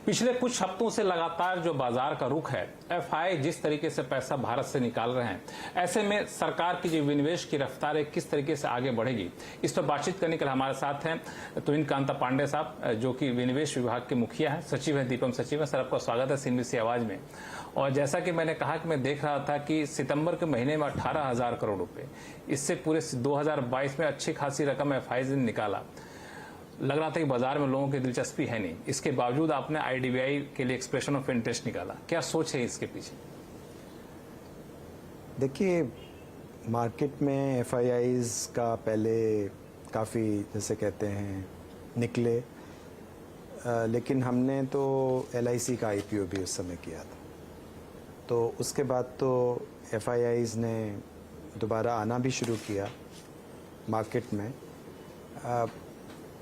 पिछले कुछ हफ्तों से लगातार जो बाजार का रुख है, एफआई जिस तरीके से पैसा भारत से निकाल रहे हैं, ऐसे में सरकार की जो विनिवेश की रफ्तार है किस तरीके से आगे बढ़ेगी, इस पर बातचीत करने के लिए हमारे साथ हैं तुहिन कांता पांडे साहब, जो कि विनिवेश विभाग के मुखिया हैं, सचिव है, दीपम सचिव है। सर, आपका स्वागत है सीएनबीसी आवाज में। और जैसा कि मैंने कहा कि मैं देख रहा था कि सितंबर के महीने में 18,000 करोड़ रुपए, इससे पूरे 2022 में अच्छी खासी रकम एफआई ने निकाला। लग रहा था कि बाजार में लोगों की दिलचस्पी है नहीं, इसके बावजूद आपने आईडीबीआई के लिए एक्सप्रेशन ऑफ इंटरेस्ट निकाला। क्या सोच है इसके पीछे? देखिए, मार्केट में एफआईआईज का पहले काफ़ी जैसे कहते हैं निकले, लेकिन हमने तो एलआईसी का आईपीओ भी उस समय किया था। तो उसके बाद तो एफआईआईज ने दोबारा आना भी शुरू किया मार्केट में।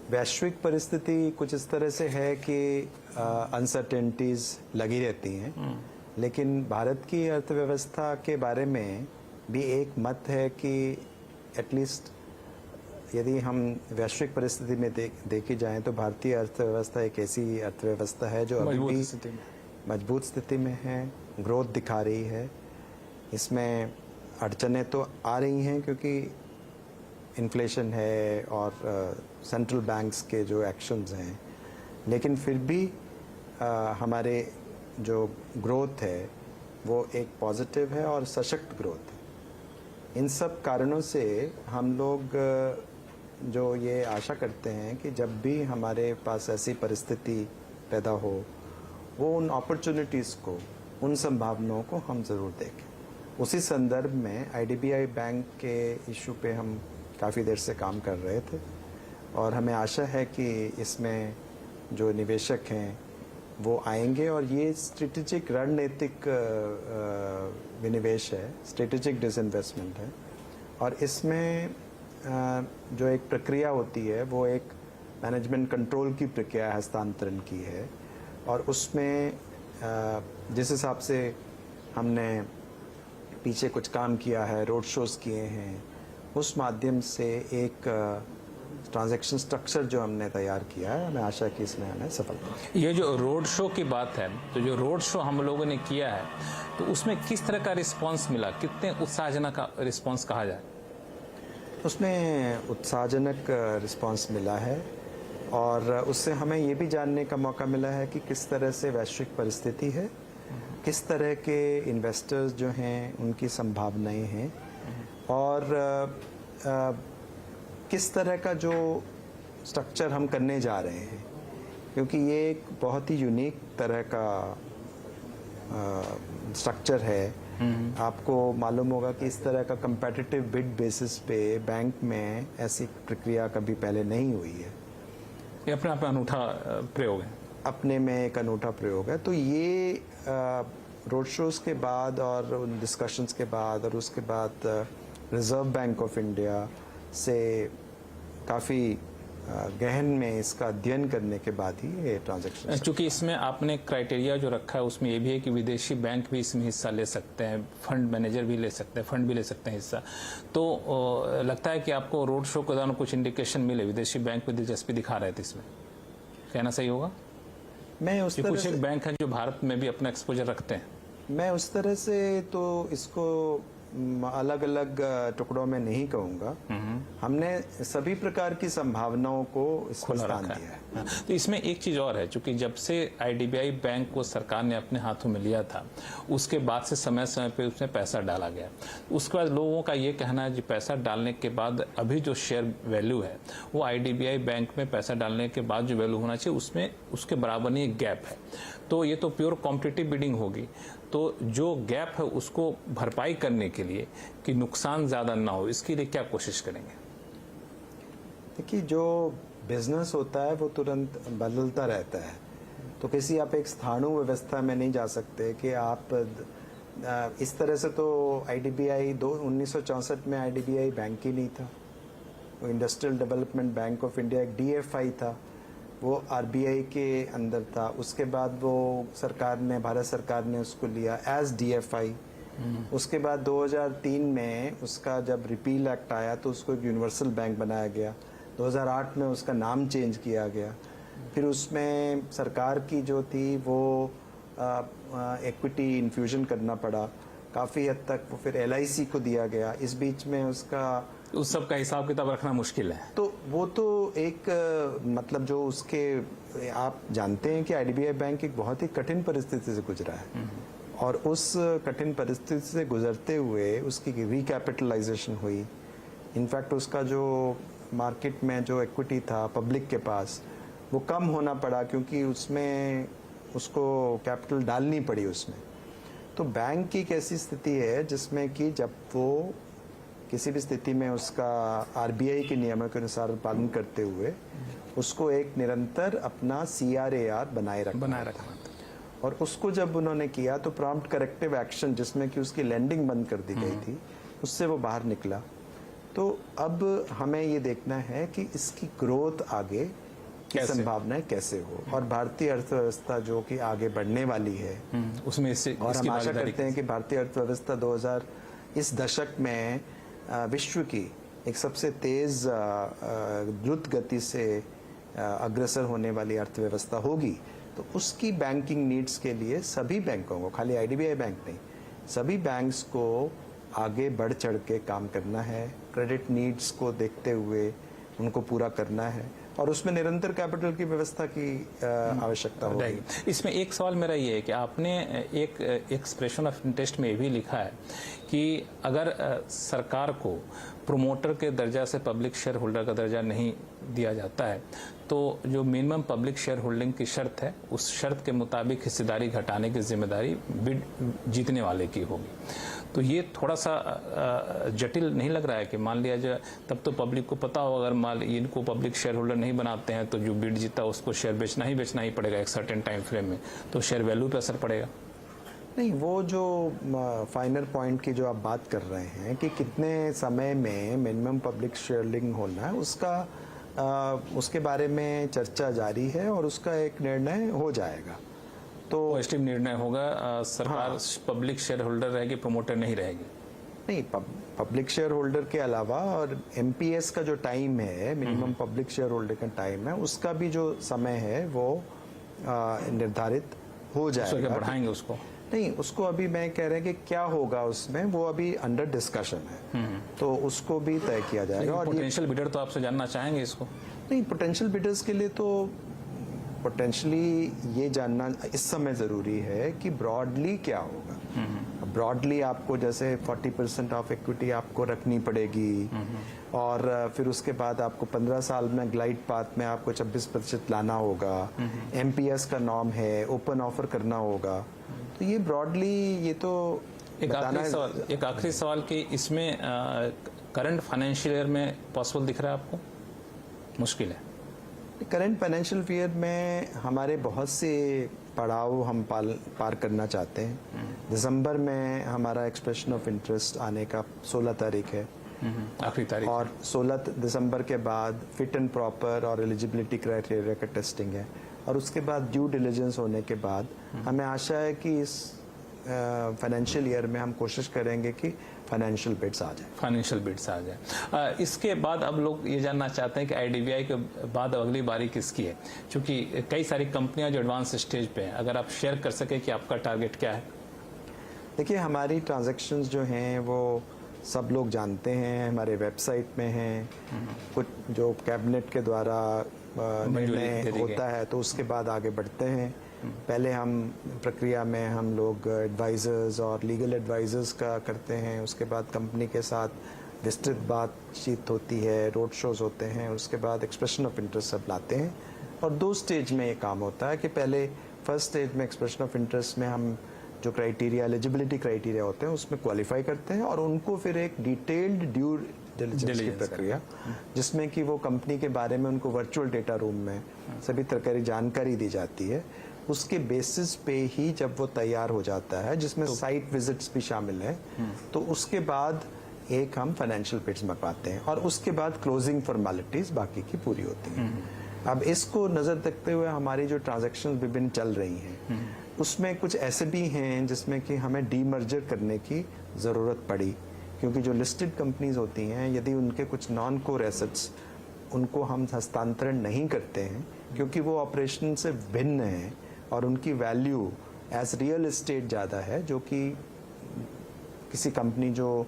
वैश्विक परिस्थिति कुछ इस तरह से है कि अनसर्टेनिटीज़ लगी रहती हैं, लेकिन भारत की अर्थव्यवस्था के बारे में भी एक मत है कि एटलीस्ट यदि हम वैश्विक परिस्थिति में देखी जाएं तो भारतीय अर्थव्यवस्था एक ऐसी अर्थव्यवस्था है जो अभी भी मजबूत स्थिति में है, ग्रोथ दिखा रही है। इसमें अड़चनें तो आ रही हैं क्योंकि इन्फ्लेशन है और सेंट्रल बैंक्स के जो एक्शंस हैं, लेकिन फिर भी हमारे जो ग्रोथ है वो एक पॉजिटिव है और सशक्त ग्रोथ है। इन सब कारणों से हम लोग जो ये आशा करते हैं कि जब भी हमारे पास ऐसी परिस्थिति पैदा हो, वो उन अपॉर्चुनिटीज़ को, उन संभावनाओं को हम ज़रूर देखें। उसी संदर्भ में आईडीबीआई बैंक के इशू पे हम काफ़ी देर से काम कर रहे थे और हमें आशा है कि इसमें जो निवेशक हैं वो आएंगे और ये स्ट्रेटेजिक रणनीतिक विनिवेश है, स्ट्रेटेजिक डिसइन्वेस्टमेंट है। और इसमें जो एक प्रक्रिया होती है वो एक मैनेजमेंट कंट्रोल की प्रक्रिया हस्तांतरण की है, और उसमें जिस हिसाब से हमने पीछे कुछ काम किया है, रोड शोज़ किए हैं, उस माध्यम से एक ट्रांजैक्शन स्ट्रक्चर जो हमने तैयार किया है, हमें आशा कि इसमें हमें सफलता। ये जो रोड शो की बात है, तो जो रोड शो हम लोगों ने किया है, तो उसमें किस तरह का रिस्पांस मिला? कितने उत्साहजनक रिस्पांस कहा जाए? उसमें उत्साहजनक रिस्पांस मिला है और उससे हमें ये भी जानने का मौका मिला है कि किस तरह से वैश्विक परिस्थिति है, किस तरह के इन्वेस्टर्स जो हैं उनकी संभावनाएं हैं, और किस तरह का जो स्ट्रक्चर हम करने जा रहे हैं, क्योंकि ये एक बहुत ही यूनिक तरह का स्ट्रक्चर है। आपको मालूम होगा कि इस तरह का कंपेटिटिव बिड बेसिस पे बैंक में ऐसी प्रक्रिया कभी पहले नहीं हुई है। ये अपने आप में अनूठा प्रयोग है, अपने में एक अनूठा प्रयोग है। तो ये रोड शोज़ के बाद और उन डिस्कशंस के बाद और उसके बाद रिजर्व बैंक ऑफ इंडिया से काफ़ी गहन में इसका अध्ययन करने के बाद ही ये ट्रांजैक्शन। चूंकि इसमें आपने क्राइटेरिया जो रखा है उसमें ये भी है कि विदेशी बैंक भी इसमें हिस्सा ले सकते हैं, फंड मैनेजर भी ले सकते हैं, फंड भी ले सकते हैं हिस्सा। तो लगता है कि आपको रोड शो के दौरान कुछ इंडिकेशन मिले, विदेशी बैंक में दिलचस्पी दिखा रहे थे, इसमें कहना सही होगा? मैं उस तरह कुछ एक बैंक है जो भारत में भी अपना एक्सपोजर रखते हैं। मैं उस तरह से तो इसको अलग अलग टुकड़ों में नहीं कहूँगा। हमने सभी प्रकार की संभावनाओं को इसको स्थान दिया है। हाँ, तो इसमें एक चीज और है, चूंकि जब से आईडीबीआई बैंक को सरकार ने अपने हाथों में लिया था, उसके बाद से समय समय पे उसमें पैसा डाला गया। उसके बाद लोगों का ये कहना है कि पैसा डालने के बाद अभी जो शेयर वैल्यू है वो आईडीबीआई बैंक में पैसा डालने के बाद जो वैल्यू होना चाहिए उसमें उसके बराबर नहीं एक गैप है। तो ये तो प्योर कॉम्पिटिटिव बिडिंग होगी। तो जो गैप है उसको भरपाई करने के लिए कि नुकसान ज़्यादा ना हो, इसके लिए क्या कोशिश करेंगे? देखिए, जो बिजनेस होता है वो तुरंत बदलता रहता है, तो किसी आप एक स्थाणु व्यवस्था में नहीं जा सकते कि आप इस तरह से। तो आईडीबीआई 1964 में आईडीबीआई बैंक ही नहीं था, वो industrial development bank of India एक डीएफआई था, वो आरबीआई के अंदर था। उसके बाद वो सरकार ने, भारत सरकार ने उसको लिया एज डीएफआई। उसके बाद 2003 में उसका जब रिपील एक्ट आया तो उसको एक यूनिवर्सल बैंक बनाया गया। 2008 में उसका नाम चेंज किया गया। फिर उसमें सरकार की जो थी वो एक्विटी इन्फ्यूजन करना पड़ा, काफ़ी हद तक वो फिर LIC को दिया गया। इस बीच में उसका उस सब का हिसाब किताब रखना मुश्किल है। तो वो तो एक मतलब जो उसके आप जानते हैं कि IDBI बैंक एक बहुत ही कठिन परिस्थिति से गुजरा है और उस कठिन परिस्थिति से गुजरते हुए उसकी रिकैपिटलाइजेशन हुई। इनफैक्ट उसका जो मार्केट में जो इक्विटी था पब्लिक के पास वो कम होना पड़ा क्योंकि उसमें उसको कैपिटल डालनी पड़ी उसमें। तो बैंक की एक ऐसी स्थिति है जिसमें कि जब वो किसी भी स्थिति में उसका RBI के नियमों के अनुसार पालन करते हुए उसको एक निरंतर अपना CRAR बनाए रखना और उसको जब उन्होंने किया तो प्रॉम्प्ट करेक्टिव एक्शन जिसमें कि उसकी लैंडिंग बंद कर दी गई थी उससे वो बाहर निकला। तो अब हमें ये देखना है कि इसकी ग्रोथ आगे की संभावनाएं कैसे हो और भारतीय अर्थव्यवस्था जो कि आगे बढ़ने वाली है उसमें इससे और हम आशा करते हैं कि भारतीय अर्थव्यवस्था 2000 इस दशक में विश्व की एक सबसे तेज द्रुत गति से अग्रसर होने वाली अर्थव्यवस्था होगी। तो उसकी बैंकिंग नीड्स के लिए सभी बैंकों को, खाली IDBI बैंक नहीं, सभी बैंक्स को आगे बढ़ चढ़ के काम करना है, क्रेडिट नीड्स को देखते हुए उनको पूरा करना है और उसमें निरंतर कैपिटल की व्यवस्था की आवश्यकता होगी। इसमें एक सवाल मेरा ये है कि आपने एक एक्सप्रेशन ऑफ इंटरेस्ट में ये भी लिखा है कि अगर सरकार को प्रोमोटर के दर्जा से पब्लिक शेयर होल्डर का दर्जा नहीं दिया जाता है तो जो मिनिमम पब्लिक शेयर होल्डिंग की शर्त है उस शर्त के मुताबिक हिस्सेदारी घटाने की जिम्मेदारी बिड जीतने वाले की होगी। तो ये थोड़ा सा जटिल नहीं लग रहा है कि मान लिया जाए तब तो पब्लिक को पता होगा अगर मान इनको पब्लिक शेयर होल्डर नहीं बनाते हैं तो जो बिड जीता उसको शेयर बेचना ही पड़ेगा एक सर्टेन टाइम फ्रेम में, तो शेयर वैल्यू पे असर पड़ेगा। नहीं, वो जो फाइनल पॉइंट की जो आप बात कर रहे हैं कि कितने समय में मिनिमम पब्लिक शेयरिंग होना है उसके बारे में चर्चा जारी है और उसका एक निर्णय हो जाएगा। तो पॉजिटिव निर्णय होगा, सरकार पब्लिक शेयर होल्डर रहेगी, प्रमोटर नहीं रहेगी। नहीं, पब्लिक शेयर होल्डर के अलावा और MPS का जो टाइम है, मिनिमम पब्लिक शेयर होल्डर का टाइम है, उसका भी जो समय है वो निर्धारित हो जाएगा। बढ़ाएंगे उसको? नहीं, उसको अभी मैं कह रहे हैं कि क्या होगा उसमें वो अभी अंडर डिस्कशन है, तो उसको भी तय किया जाएगा। और पोटेंशियल बिडर तो आपसे जानना चाहेंगे इसको? नहीं, पोटेंशियल बिडर्स के लिए तो पोटेंशियली ये जानना इस समय ज़रूरी है कि ब्रॉडली क्या होगा। ब्रॉडली आपको जैसे 40% ऑफ इक्विटी आपको रखनी पड़ेगी और फिर उसके बाद आपको 15 साल में ग्लाइड पाथ में आपको 26% लाना होगा। MPS का नॉर्म है, ओपन ऑफर करना होगा। तो ये ब्रॉडली ये तो एक आखिरी सवाल कि इसमें करंट फाइनेंशियल ईयर में पॉसिबल दिख रहा है आपको? मुश्किल है। करंट फाइनेंशियल ईयर में हमारे बहुत से पड़ाव हम पार करना चाहते हैं। दिसंबर में हमारा एक्सप्रेशन ऑफ इंटरेस्ट आने का 16 तारीख है, आखिरी तारीख, और 16 दिसंबर के बाद फिट एंड प्रॉपर और एलिजिबिलिटी क्राइटेरिया का टेस्टिंग है और उसके बाद ड्यू डिलिजेंस होने के बाद हमें आशा है कि इस फाइनेंशियल ईयर में हम कोशिश करेंगे कि फाइनेंशियल बिड्स आ जाए। इसके बाद अब लोग ये जानना चाहते हैं कि IDBI के बाद अगली बारी किसकी है, क्योंकि कई सारी कंपनियां जो एडवांस स्टेज पे हैं। अगर आप शेयर कर सके कि आपका टारगेट क्या है? देखिए, हमारी ट्रांजैक्शंस जो हैं वो सब लोग जानते हैं, हमारे वेबसाइट में हैं। कुछ जो कैबिनेट के द्वारा निर्णय होता है तो उसके बाद आगे बढ़ते हैं। पहले हम प्रक्रिया में हम लोग एडवाइजर्स और लीगल एडवाइजर्स का करते हैं, उसके बाद कंपनी के साथ विस्तृत बातचीत होती है, रोड शोज होते हैं, उसके बाद एक्सप्रेशन ऑफ इंटरेस्ट सब लाते हैं। और 2 स्टेज में ये काम होता है कि पहले फर्स्ट स्टेज में एक्सप्रेशन ऑफ इंटरेस्ट में हम जो क्राइटेरिया एलिजिबिलिटी क्राइटेरिया होते हैं उसमें क्वालिफाई करते हैं और उनको फिर एक डिटेल्ड ड्यू डिलिजेंस की प्रक्रिया जिसमें कि वो कंपनी के बारे में उनको वर्चुअल डेटा रूम में सभी तरह की जानकारी दी जाती है। उसके बेसिस पे ही जब वो तैयार हो जाता है, जिसमें साइट विजिट्स भी शामिल है, तो उसके बाद एक हम फाइनेंशियल बिड्स मंगवाते हैं और उसके बाद क्लोजिंग फॉर्मेलिटीज बाकी की पूरी होती हैं। अब इसको नजर रखते हुए हमारी जो ट्रांजैक्शंस विभिन्न चल रही हैं उसमें कुछ ऐसे भी हैं जिसमें कि हमें डीमर्जर करने की ज़रूरत पड़ी, क्योंकि जो लिस्टेड कंपनीज होती हैं यदि उनके कुछ नॉन कोर एसेट्स उनको हम हस्तांतरण नहीं करते हैं क्योंकि वो ऑपरेशन से भिन्न है और उनकी वैल्यू एज रियल एस्टेट ज़्यादा है, जो कि किसी कंपनी जो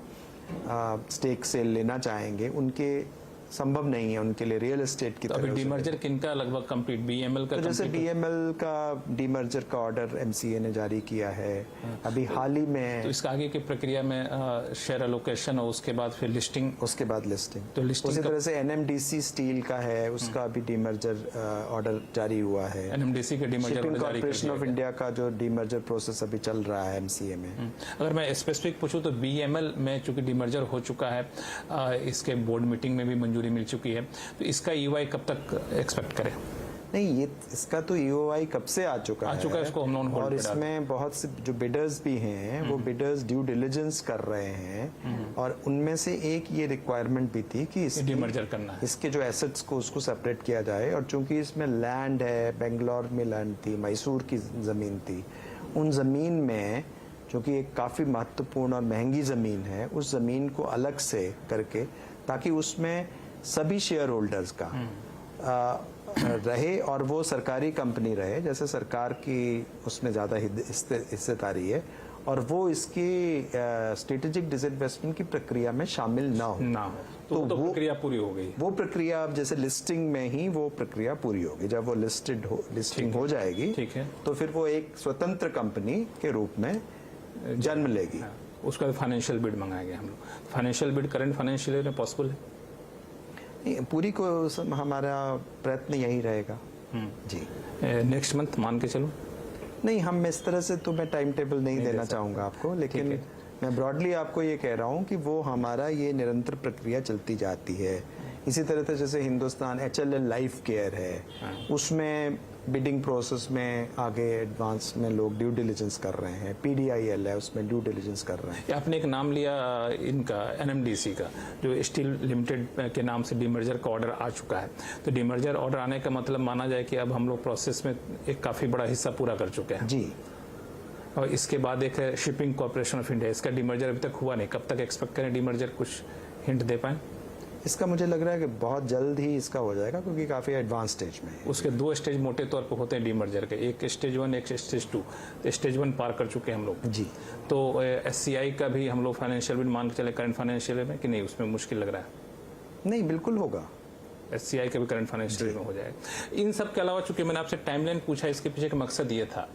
स्टेक सेल लेना चाहेंगे उनके संभव नहीं है, उनके लिए रियल एस्टेट की तो अभी तरह से। डीमर्जर किनका लगभग कंप्लीट, बीएमएल का तो जैसे complete? बीएमएल का डीमर्जर का ऑर्डर एमसीए ने जारी किया है अभी हाल ही में। तो इसका आगे की प्रक्रिया में शेयर एलोकेशन और उसके बाद फिर लिस्टिंग, उसके बाद लिस्टिंग। तो लिस्टिंग उसी तरह से एनएमडीसी स्टील का है, उसका अभी डीमर्जर ऑर्डर जारी हुआ है। एनएमडीसी के डीमर्जर शिपिंग जारी कर कॉर्पोरेशन दिया ऑफ गया। इंडिया का जो डीमर्जर प्रोसेस अभी चल रहा है एमसीए में। अगर मैं स्पेसिफिक पूछूं तो बीएमएल में चूंकि डीमर्जर हो चुका है, इसके बोर्ड मीटिंग में भी मंजूरी मिल चुकी है, तो इसका ईओआई कब तक एक्सपेक्ट करें? नहीं, ये इसका तो ईओआई कब से आ चुका है, इसको हम लोग होल्ड और पे डाल इसमें बहुत से जो बिडर्स भी हैं वो बिडर्स ड्यू डिलिजेंस कर रहे हैं, और उनमें से एक ये रिक्वायरमेंट भी थी कि डीमर्जर करना है। इसके जो एसेट्स को उसको सेपरेट किया जाए, और चूंकि इसमें लैंड है, बेंगलोर में लैंड थी, मैसूर की जमीन थी, उन जमीन में जो कि एक काफ़ी महत्वपूर्ण और महंगी ज़मीन है, उस ज़मीन को अलग से करके ताकि उसमें सभी शेयर होल्डर्स का रहे और वो सरकारी कंपनी रहे, जैसे सरकार की उसमें ज़्यादा हिस्सेदारी है, और वो इसकी स्ट्रेटेजिक डिसइन्वेस्टमेंट की प्रक्रिया में शामिल ना हो। तो वो प्रक्रिया पूरी हो गई। वो प्रक्रिया अब जैसे लिस्टिंग में ही वो प्रक्रिया पूरी होगी। जब वो लिस्टिंग हो जाएगी, ठीक है, तो फिर वो एक स्वतंत्र कंपनी के रूप में जन्म लेगी। उसका फाइनेंशियल बिड मंगाएंगे हम लोग। Financial bid current financial year में पॉसिबल है? पूरी को हमारा प्रयत्न यही रहेगा जी। नेक्स्ट मंथ मान के चलो? नहीं, हम इस तरह से तो मैं टाइम टेबल नहीं देना चाहूँगा आपको, लेकिन मैं ब्रॉडली आपको ये कह रहा हूँ कि वो हमारा ये निरंतर प्रक्रिया चलती जाती है। इसी तरह से जैसे हिंदुस्तान HLL लाइफ केयर है, उसमें बिडिंग प्रोसेस में आगे एडवांस में लोग ड्यू डिलिजेंस कर रहे हैं। PDIL है, उसमें ड्यू डिलिजेंस कर रहे हैं। आपने एक नाम लिया इनका NMDC का, जो स्टील लिमिटेड के नाम से डीमर्जर का ऑर्डर आ चुका है। तो डीमर्जर ऑर्डर आने का मतलब माना जाए कि अब हम लोग प्रोसेस में एक काफ़ी बड़ा हिस्सा पूरा कर चुके हैं जी। और इसके बाद एक है शिपिंग कॉर्पोरेशन ऑफ इंडिया, इसका डीमर्जर अभी तक हुआ नहीं। कब तक एक्सपेक्ट करें डीमर्जर, कुछ हिंट दे पाएं? इसका मुझे लग रहा है कि बहुत जल्द ही इसका हो जाएगा, क्योंकि काफ़ी एडवांस स्टेज में है। उसके 2 स्टेज मोटे तौर पर होते हैं डीमर्जर के, एक स्टेज 1 एक स्टेज 2। तो स्टेज 1 पार कर चुके हैं हम लोग जी। तो SCI का भी हम लोग फाइनेंशियल बिड मान के चले करंट फाइनेंशियल में कि नहीं, उसमें मुश्किल लग रहा है? नहीं, बिल्कुल होगा। SCI का भी करंट फाइनेंशियल में हो जाएगा। इन सब के अलावा चूंकि मैंने आपसे टाइमलाइन पूछा, इसके पीछे का मकसद ये था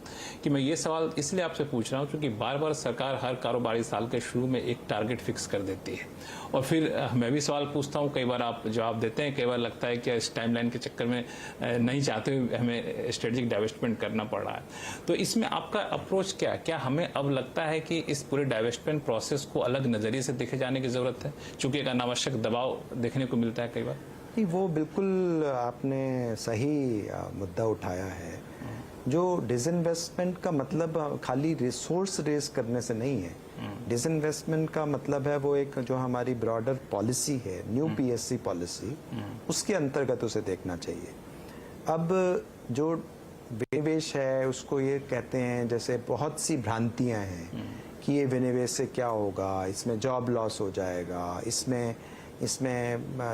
कि मैं ये सवाल इसलिए आपसे पूछ रहा हूँ क्योंकि बार बार सरकार हर कारोबारी साल के शुरू में एक टारगेट फिक्स कर देती है, और फिर मैं भी सवाल पूछता हूँ, कई बार आप जवाब देते हैं, कई बार लगता है कि इस टाइमलाइन के चक्कर में नहीं चाहते हुए हमें स्ट्रेटेजिक डाइवेस्टमेंट करना पड़ रहा है। तो इसमें आपका अप्रोच क्या हमें अब लगता है कि इस पूरे डाइवेस्टमेंट प्रोसेस को अलग नजरिए से देखे जाने की जरूरत है, चूंकि एक अनावश्यक दबाव देखने को मिलता है कई बार? नहीं, वो बिल्कुल आपने सही मुद्दा उठाया है। जो डिसइन्वेस्टमेंट का मतलब खाली रिसोर्स रेस करने से नहीं है। डिसइन्वेस्टमेंट का मतलब है वो एक जो हमारी ब्रॉडर पॉलिसी है, न्यू PSC पॉलिसी, उसके अंतर्गत उसे देखना चाहिए। अब जो विनिवेश है उसको ये कहते हैं, जैसे बहुत सी भ्रांतियां हैं कि ये विनिवेश से क्या होगा, इसमें जॉब लॉस हो जाएगा, इसमें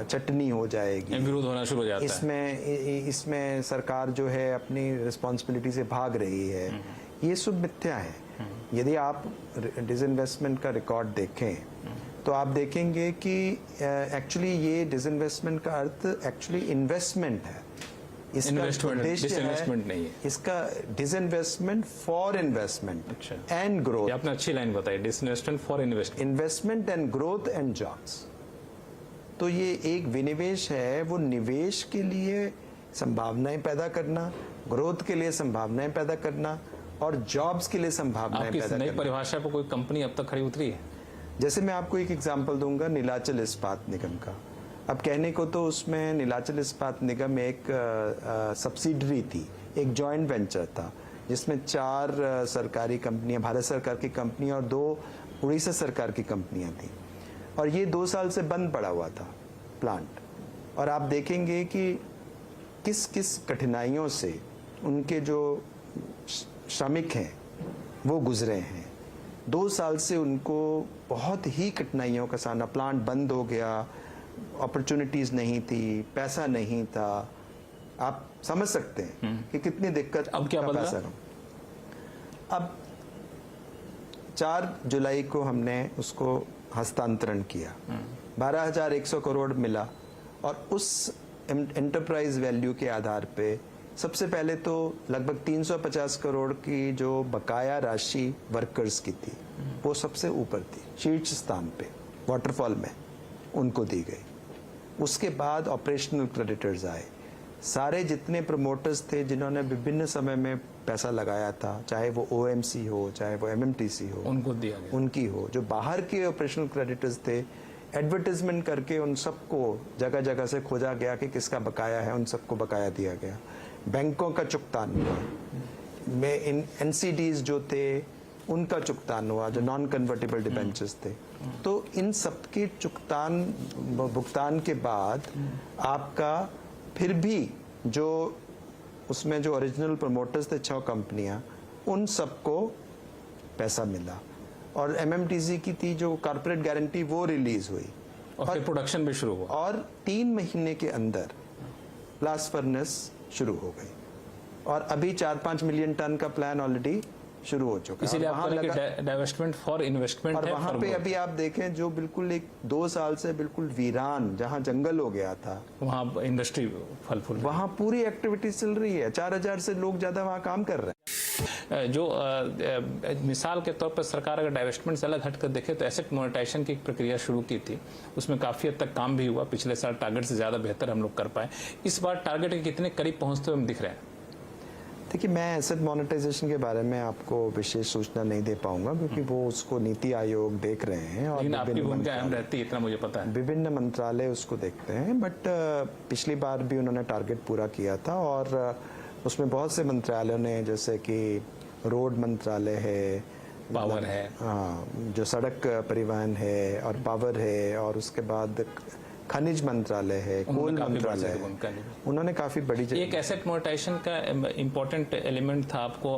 चटनी हो जाएगी, विरोध होना शुरू हो जाता है, इसमें सरकार जो है अपनी रिस्पॉन्सिबिलिटी से भाग रही है। ये सब मिथ्या है। यदि आप डिसइन्वेस्टमेंट का रिकॉर्ड देखें तो आप देखेंगे कि एक्चुअली ये डिसइन्वेस्टमेंट का अर्थ एक्चुअली इन्वेस्टमेंट है। इसका उद्देश्य है इसका disinvestment for investment and growth. आपने अच्छी लाइन बताई, disinvestment for investment and growth and jobs. तो ये एक विनिवेश है, वो निवेश के लिए संभावनाएं पैदा करना, ग्रोथ के लिए संभावनाएं पैदा करना, और जॉब्स के लिए संभावनाएं पैदा करना। नई परिभाषा पर कोई कंपनी अब तक खड़ी उतरी है? जैसे मैं आपको एक एग्जांपल दूंगा नीलाचल इस्पात निगम का। अब कहने को तो उसमें नीलाचल इस्पात निगम एक सब्सिडरी थी, एक जॉइंट वेंचर था, जिसमें 4 सरकारी कंपनियां, भारत सरकार की कंपनी और 2 उड़ीसा सरकार की कंपनियां थी, और ये 2 साल से बंद पड़ा हुआ था प्लांट। और आप देखेंगे कि किस किस कठिनाइयों से उनके जो श्रमिक हैं वो गुजरे हैं। 2 साल से उनको बहुत ही कठिनाइयों का सामना, प्लांट बंद हो गया, अपॉर्चुनिटीज़ नहीं थी, पैसा नहीं था, आप समझ सकते हैं कि कितनी दिक्कत अब क्या का बदला? पैसा अब 4 जुलाई को हमने उसको हस्तांतरण किया, 12,100 करोड़ मिला और उस एंटरप्राइज वैल्यू के आधार पे सबसे पहले तो लगभग 350 करोड़ की जो बकाया राशि वर्कर्स की थी वो सबसे ऊपर थी, शीर्ष स्थान पे वाटरफॉल में उनको दी गई। उसके बाद ऑपरेशनल क्रेडिटर्स आए, सारे जितने प्रमोटर्स थे जिन्होंने विभिन्न समय में पैसा लगाया था, चाहे वो ओएमसी हो, चाहे वो एमएमटीसी हो, उनको दिया गया। उनकी हो, जो बाहर के ऑपरेशनल क्रेडिटर्स थे, एडवर्टाइजमेंट करके उन सबको जगह जगह से खोजा गया कि किसका बकाया है, उन सबको बकाया दिया गया। बैंकों का चुगतान हुआ, में इन एनसीडीज जो थे उनका चुगतान हुआ, जो नॉन कन्वर्टेबल डिबेंचर्स थे। तो इन सब के भुगतान के बाद आपका फिर भी जो उसमें जो ओरिजिनल प्रमोटर्स थे 6 कंपनियां, उन सबको पैसा मिला और एमएमटीसी की थी जो कॉर्पोरेट गारंटी वो रिलीज हुई और फिर प्रोडक्शन भी शुरू हुआ और 3 महीने के अंदर ब्लास्ट फर्नेस शुरू हो गई और अभी 4-5 मिलियन टन का प्लान ऑलरेडी शुरू हो चुका है। इसीलिए आप कह रहे हैं कि डाइवेस्टमेंट फॉर इन्वेस्टमेंट और है। वहां पे अभी आप देखें जो बिल्कुल 1-2 साल से बिल्कुल वीरान जहां जंगल हो गया था, वहाँ इंडस्ट्री फल फूल वहां पूरी एक्टिविटी चल रही है। 4,000 से लोग ज्यादा वहां काम कर रहे हैं। जो मिसाल के तौर पर सरकार अगर डाइवेस्टमेंट से अलग हटकर देखे तो एसेट मोनेटाइजेशन की एक प्रक्रिया शुरू की थी, उसमें काफी हद तक काम भी हुआ। पिछले साल टारगेट से ज्यादा बेहतर हम लोग कर पाए। इस बार टारगेट के कितने करीब पहुंचते हुए हम दिख रहे हैं? देखिए, मैं एसेट मोनेटाइजेशन के बारे में आपको विशेष सूचना नहीं दे पाऊंगा क्योंकि वो उसको नीति आयोग देख रहे हैं और लेकिन आपकी भूमिका अहम रहती है, इतना मुझे पता है। विभिन्न मंत्रालय उसको देखते हैं, बट पिछली बार भी उन्होंने टारगेट पूरा किया था और उसमें बहुत से मंत्रालयों ने, जैसे कि रोड मंत्रालय है, पावर है, हाँ, जो सड़क परिवहन है और पावर है, और उसके बाद खनिज मंत्रालय है, कोल मंत्रालय है, उन्होंने काफी बड़ी एक एसेट मोनेटाइजेशन का इम्पोर्टेंट एलिमेंट था आपको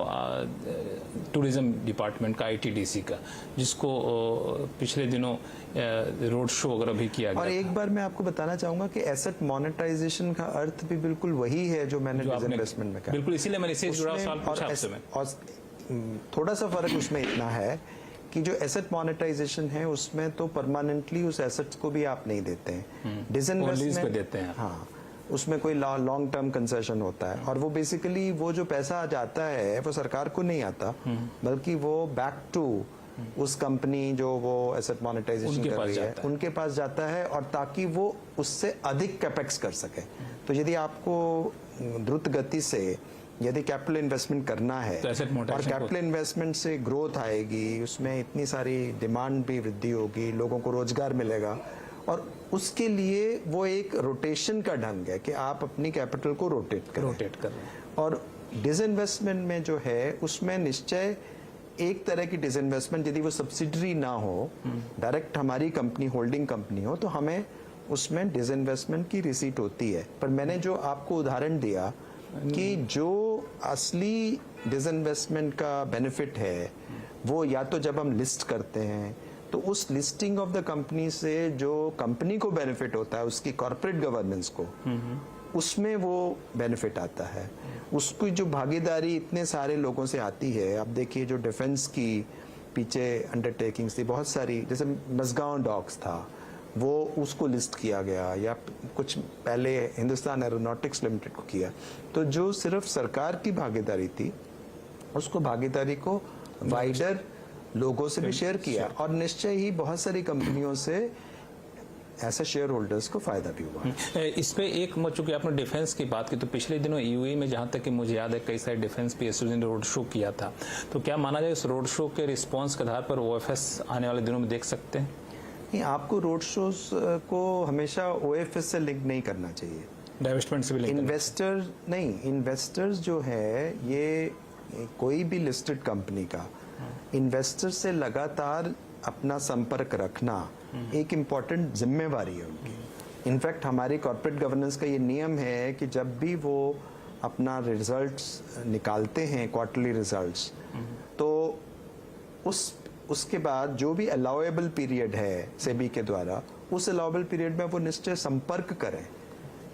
टूरिज्म डिपार्टमेंट का, आईटीडीसी का, जिसको पिछले दिनों रोड शो वगैरह भी किया गया। और एक बार मैं आपको बताना चाहूंगा कि एसेट मोनेटाइजेशन का अर्थ भी बिल्कुल वही है जो मैंने डिसइन्वेस्टमेंट में कहा। बिल्कुल, इसीलिए मैंने इससे जुड़ा सवाल पूछा आपसे। और थोड़ा सा फर्क उसमें इतना है कि जो एसेट मोनेटाइजेशन है उसमें तो परमानेंटली उस एसेट्स को भी आप नहीं देते हैं, डिसइन्वेस्टमेंट देते हैं। हाँ, उसमें कोई लॉन्ग टर्म कंसेशन होता है और वो बेसिकली वो जो पैसा जाता है वो सरकार को नहीं आता, बल्कि वो बैक टू उस कंपनी जो वो एसेट मोनेटाइजेशन कर रही है उनके पास जाता है, और ताकि वो उससे अधिक कैपेक्स कर सके। तो यदि आपको द्रुत गति से यदि कैपिटल इन्वेस्टमेंट करना है तो और कैपिटल इन्वेस्टमेंट से ग्रोथ आएगी, उसमें इतनी सारी डिमांड भी वृद्धि होगी, लोगों को रोजगार मिलेगा, और उसके लिए वो एक रोटेशन का ढंग है कि आप अपनी कैपिटल को रोटेट करें। और डिसइन्वेस्टमेंट में जो है उसमें निश्चय एक तरह की डिसइन्वेस्टमेंट, यदि वो सब्सिडरी ना हो, डायरेक्ट हमारी कंपनी होल्डिंग कंपनी हो, तो हमें उसमें डिसइन्वेस्टमेंट की रिसीट होती है। पर मैंने जो आपको उदाहरण दिया कि जो असली डिसइन्वेस्टमेंट का बेनिफिट है वो या तो जब हम लिस्ट करते हैं तो उस लिस्टिंग ऑफ द कंपनी से जो कंपनी को बेनिफिट होता है, उसकी कॉर्पोरेट गवर्नेंस को, उसमें वो बेनिफिट आता है। उसकी जो भागीदारी इतने सारे लोगों से आती है, आप देखिए जो डिफेंस की पीछे अंडरटेकिंग्स थी बहुत सारी, जैसे मसगांव डॉक्स था, वो उसको लिस्ट किया गया, या कुछ पहले हिंदुस्तान एरोनॉटिक्स लिमिटेड को किया। तो जो सिर्फ सरकार की भागीदारी थी, उसको भागीदारी को वाइडर लोगों से भी शेयर किया, और निश्चय ही बहुत सारी कंपनियों से ऐसे शेयर होल्डर्स को फायदा भी हुआ। इस पे एक, चूंकि आपने डिफेंस की बात की, तो पिछले दिनों यूएई में जहां तक कि मुझे याद है कई सारे डिफेंस पीएसयूज ने रोड शो किया था। तो क्या माना जाए इस रोड शो के रिस्पांस के आधार पर ओएफएस आने वाले दिनों में देख सकते हैं? नहीं, आपको रोड शोज को हमेशा ओएफएस से लिंक नहीं करना चाहिए, डाइवेस्टमेंट से भी लिंक। इन्वेस्टर्स जो है, ये कोई भी लिस्टेड कंपनी का इन्वेस्टर से लगातार अपना संपर्क रखना एक इम्पॉर्टेंट जिम्मेवारी है उनकी। इनफैक्ट हमारी कॉर्पोरेट गवर्नेंस का ये नियम है कि जब भी वो अपना रिजल्ट्स निकालते हैं, क्वार्टरली रिजल्ट्स, तो उसके बाद जो भी अलाउएबल पीरियड है सेबी के द्वारा, उस अलाउएबल पीरियड में वो निश्चय संपर्क करें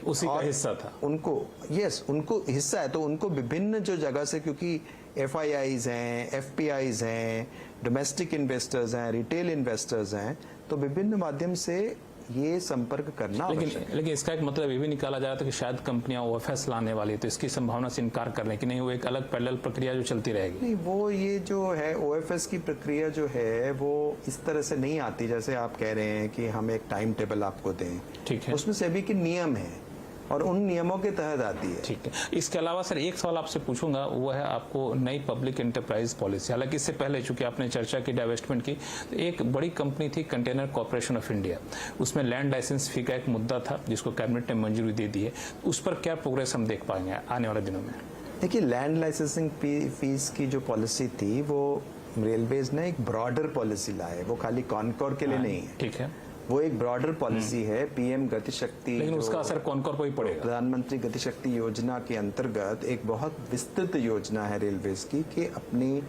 उसी का और हिस्सा था। उनको हिस्सा है, तो उनको विभिन्न जो जगह से, क्योंकि FIIs हैं, FPIs हैं, डोमेस्टिक इन्वेस्टर्स हैं, रिटेल इन्वेस्टर्स हैं, तो विभिन्न माध्यम से ये संपर्क करना आवश्यक है। लेकिन इसका एक मतलब ये भी निकाला जा रहा था कि शायद कंपनियां OFS लाने वाली है, तो इसकी संभावना से इनकार कर लें कि नहीं, वो एक अलग पैरेलल प्रक्रिया जो चलती रहेगी। नहीं, वो ये जो है OFS की प्रक्रिया जो है वो इस तरह से नहीं आती जैसे आप कह रहे हैं कि हम एक टाइम टेबल आपको दें। ठीक है, उसमें सेबी के नियम है और उन नियमों के तहत आती है। ठीक है। इसके अलावा सर एक सवाल आपसे पूछूंगा, वो है आपको नई पब्लिक एंटरप्राइज पॉलिसी। हालांकि इससे पहले चूंकि आपने चर्चा की डाइवेस्टमेंट की, तो एक बड़ी कंपनी थी कंटेनर कॉर्पोरेशन ऑफ इंडिया, उसमें लैंड लाइसेंस फी का एक मुद्दा था जिसको कैबिनेट ने मंजूरी दे दी है। उस पर क्या प्रोग्रेस हम देख पाएंगे आने वाले दिनों में? देखिए, लैंड लाइसेंसिंग फीस की जो पॉलिसी थी वो रेलवेज ने एक ब्रॉडर पॉलिसी लाए, वो खाली कॉनकोर के लिए नहीं है। ठीक है, वो एक ब्रॉडर पॉलिसी है, PM गति शक्ति, लेकिन उसका असर कॉनकोर पर ही पड़ेगा। प्रधानमंत्री गति शक्ति योजना के अंतर्गत एक बहुत विस्तृत योजना है रेलवेज की कि अपनी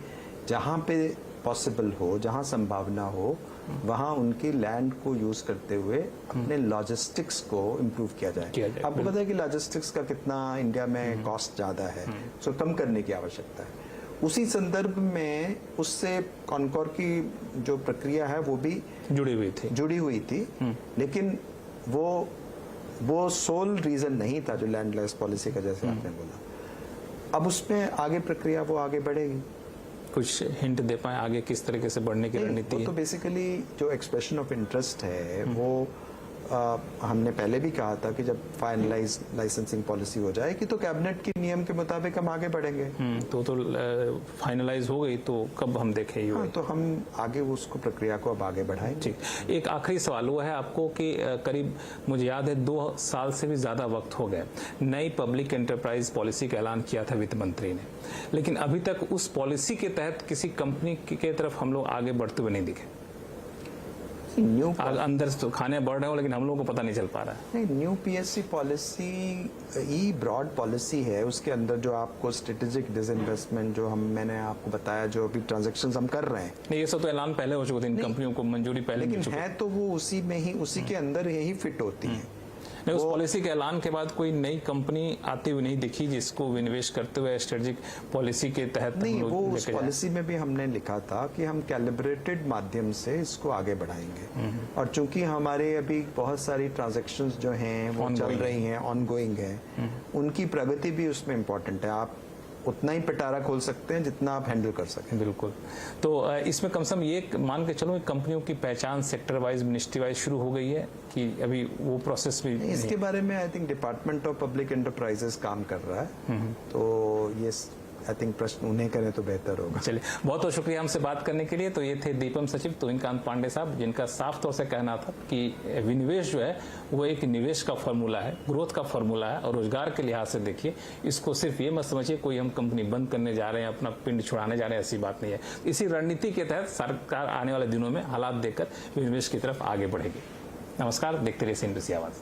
जहां पे पॉसिबल हो, जहां संभावना हो, वहां उनकी लैंड को यूज करते हुए अपने लॉजिस्टिक्स को इम्प्रूव किया जाए। आपको पता है कि लॉजिस्टिक्स का कितना इंडिया में कॉस्ट ज्यादा है, उसको कम करने की आवश्यकता है। उसी संदर्भ में उससे कॉनकोर की जो प्रक्रिया है वो भी जुड़ी हुई थी, लेकिन वो सोल रीजन नहीं था जो लैंड लीज पॉलिसी का, जैसे आपने बोला। अब उसमें आगे प्रक्रिया वो आगे बढ़ेगी। कुछ हिंट दे पाए आगे किस तरीके से बढ़ने की रणनीति है? तो बेसिकली जो एक्सप्रेशन ऑफ इंटरेस्ट है वो हमने पहले भी कहा था कि जब फाइनलाइज लाइसेंसिंग पॉलिसी हो जाएगी तो कैबिनेट के नियम के मुताबिक हम आगे बढ़ेंगे। तो फाइनलाइज हो गई तो कब हम देखें ये? हाँ, तो हम आगे उसको प्रक्रिया को अब आगे बढ़ाएंगे। ठीक। एक आखिरी सवाल हुआ है आपको कि करीब मुझे याद है 2 साल से भी ज्यादा वक्त हो गया, नई पब्लिक एंटरप्राइज पॉलिसी का ऐलान किया था वित्त मंत्री ने, लेकिन अभी तक उस पॉलिसी के तहत किसी कंपनी की तरफ हम लोग आगे बढ़ते हुए नहीं दिखे। अंदर तो खाने बढ़ रहे हो लेकिन हम लोगों को पता नहीं चल पा रहा है। नहीं, न्यू PSC पॉलिसी ये ब्रॉड पॉलिसी है, उसके अंदर जो आपको स्ट्रेटेजिक डिसइन्वेस्टमेंट जो मैंने आपको बताया, जो अभी ट्रांजैक्शंस हम कर रहे हैं, नहीं ये सब तो ऐलान पहले हो चुके थे, इन कंपनियों को मंजूरी पहले मिल चुकी है, तो वो उसी में ही, उसी के अंदर यही फिट होती है। नहीं, उस पॉलिसी के ऐलान के बाद कोई नई कंपनी आती हुई नहीं दिखी जिसको विनिवेश करते हुए स्ट्रेटेजिक पॉलिसी के तहत नहीं, वो उस पॉलिसी में भी हमने लिखा था कि हम कैलिब्रेटेड माध्यम से इसको आगे बढ़ाएंगे। और चूंकि हमारे अभी बहुत सारी ट्रांजैक्शंस जो हैं वो चल रही हैं, ऑनगोइंग है, उनकी प्रगति भी उसमें इम्पोर्टेंट है। आप उतना ही पिटारा खोल सकते हैं जितना आप हैंडल कर सकें। बिल्कुल। तो इसमें कम से कम ये मान के चलो कंपनियों की पहचान सेक्टर वाइज, मिनिस्ट्री वाइज शुरू हो गई है कि अभी वो प्रोसेस भी? इसके बारे में I think department of public enterprises काम कर रहा है, तो ये आई थिंक प्रश्न उन्हें करें तो बेहतर होगा। चलिए, बहुत बहुत शुक्रिया हमसे बात करने के लिए। तो ये थे दीपम सचिव तुहिनकांत पांडे साहब, जिनका साफ तौर से कहना था कि विनिवेश जो है वो एक निवेश का फॉर्मूला है, ग्रोथ का फॉर्मूला है, और रोजगार के लिहाज से देखिए इसको सिर्फ ये मत समझिए कोई हम कंपनी बंद करने जा रहे हैं, अपना पिंड छुड़ाने जा रहे हैं, ऐसी बात नहीं है। इसी रणनीति के तहत सरकार आने वाले दिनों में हालात देखकर विनिवेश की तरफ आगे बढ़ेगी। नमस्कार, देखते रहिए CNBC आवाज।